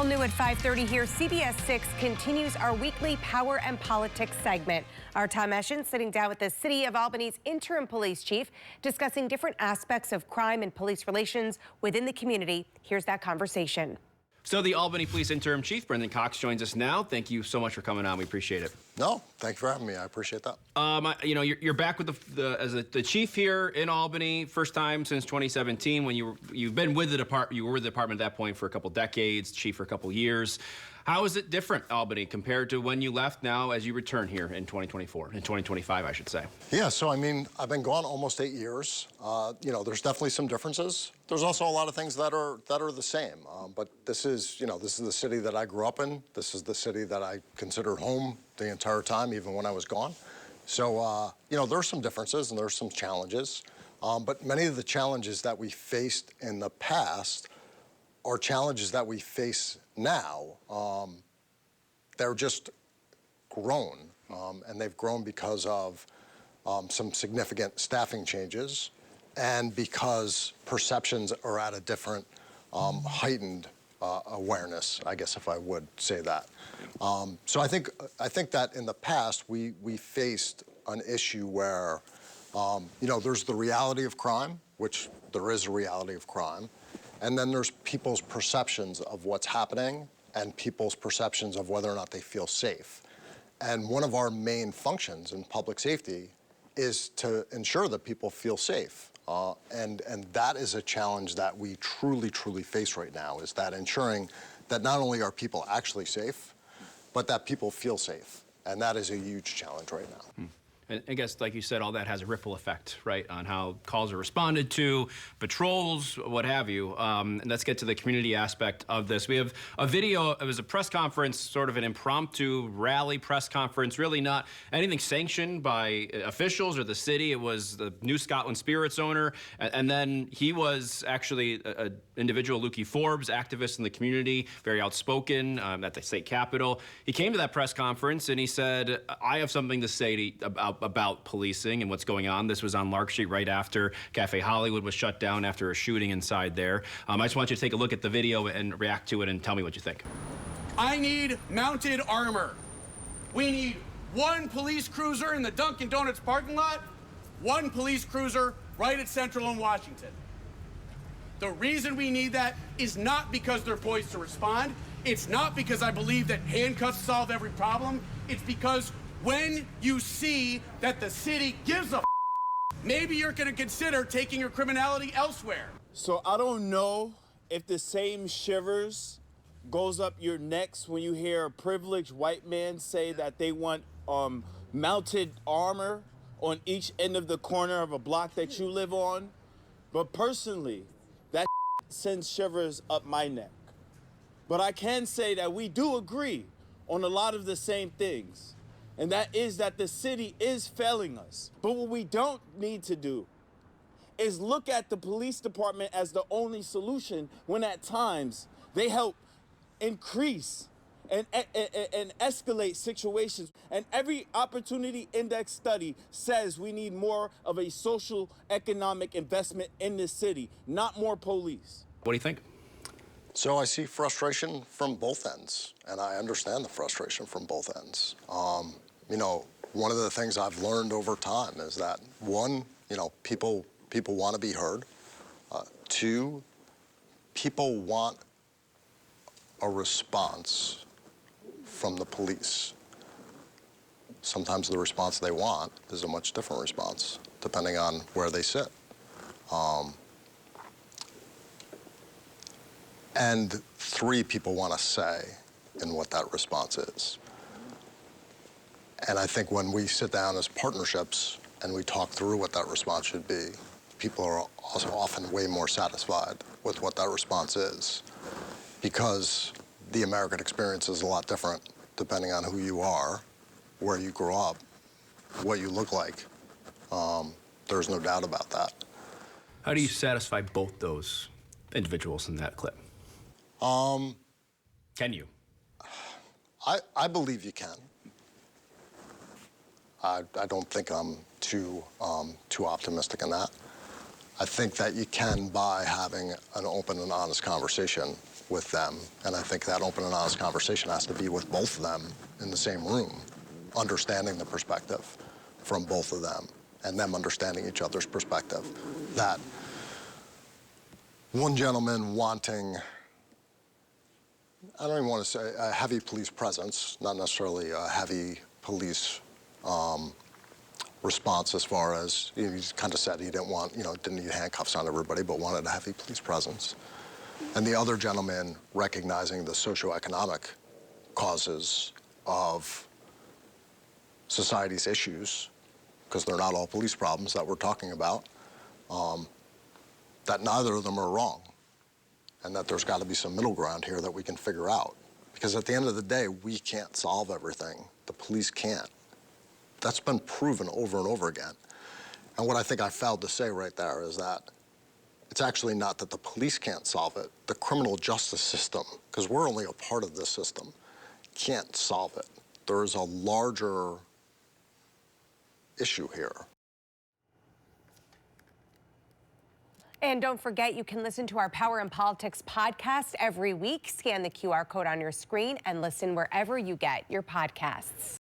All new at 5:30 here, CBS 6 continues our weekly Power and Politics segment. Our Tom Eschen sitting down with the City of Albany's interim police chief, discussing different aspects of crime and police relations within the community. Here's that conversation. So the Albany Police Interim Chief, Brendan Cox, joins us now. Thank you so much for coming on. We appreciate it. No, thank you for having me. I appreciate that. You're back with the chief here in Albany, first time since 2017. When you've been with the department, you were with the department at that point for a couple decades, chief for a couple years. How is it different, Albany, compared to when you left now as you return here in 2024, in 2025, I should say? Yeah, so I mean, I've been gone almost 8 years. There's definitely some differences. There's also a lot of things that are the same. But this is the city that I grew up in. This is the city that I considered home the entire time, even when I was gone. So, there's some differences and there's some challenges. But many of the challenges that we faced in the past are challenges that we face now. They're just grown, and they've grown because of some significant staffing changes and because perceptions are at a different heightened awareness, I guess, if I would say that. So I think that in the past we faced an issue where there's the reality of crime, which there is a reality of crime, and then there's people's perceptions of what's happening and people's perceptions of whether or not they feel safe. And one of our main functions in public safety is to ensure that people feel safe. And that is a challenge that we truly face right now, is that ensuring that not only are people actually safe, but that people feel safe. And that is a huge challenge right now. And I guess, like you said, all that has a ripple effect, right, on how calls are responded to, patrols, what have you. And let's get to the community aspect of this. We have a video. It was a press conference, sort of an impromptu rally press conference, really not anything sanctioned by officials or the city. It was the New Scotland Spirits owner. And then he was actually an individual, Lukey Forbes, activist in the community, very outspoken at the state capitol. He came to that press conference and he said, I have something to say about policing and what's going on. This was on Lark Street right after Cafe Hollywood was shut down after a shooting inside there. I just want you to take a look at the video and react to it and tell me what you think. I need mounted armor. We need one police cruiser in the Dunkin' Donuts parking lot, one police cruiser right at Central and Washington. The reason we need that is not because they're poised to respond. It's not because I believe that handcuffs solve every problem. It's because when you see that the city gives a maybe you're going to consider taking your criminality elsewhere. So I don't know if the same shivers goes up your necks when you hear a privileged white man say that they want mounted armor on each end of the corner of a block that you live on. But personally, that sends shivers up my neck. But I can say that we do agree on a lot of the same things. And that is that the city is failing us. But what we don't need to do is look at the police department as the only solution when at times they help increase and escalate situations. And every opportunity index study says we need more of a social economic investment in this city, not more police. What do you think? So I see frustration from both ends, and I understand the frustration from both ends. One of the things I've learned over time is that, one, people want to be heard. Two, people want a response from the police. Sometimes the response they want is a much different response, depending on where they sit. And three, people want a say in what that response is. And I think when we sit down as partnerships and we talk through what that response should be, people are also often way more satisfied with what that response is, because the American experience is a lot different depending on who you are, where you grew up, what you look like. There's no doubt about that. How do you satisfy both those individuals in that clip? Can you? I believe you can. I don't think I'm too optimistic in that. I think that you can by having an open and honest conversation with them. And I think that open and honest conversation has to be with both of them in the same room, understanding the perspective from both of them and them understanding each other's perspective. That one gentleman wanting, I don't even want to say a heavy police presence, not necessarily a heavy police response as far as, he kind of said he didn't want, didn't need handcuffs on everybody, but wanted a heavy police presence. And the other gentleman recognizing the socioeconomic causes of society's issues, because they're not all police problems that we're talking about, that neither of them are wrong, and that there's got to be some middle ground here that we can figure out. Because at the end of the day, we can't solve everything. The police can't. That's been proven over and over again. And what I think I failed to say right there is that it's actually not that the police can't solve it. The criminal justice system, because we're only a part of this system, can't solve it. There is a larger issue here. And don't forget, you can listen to our Power and Politics podcast every week. Scan the QR code on your screen and listen wherever you get your podcasts.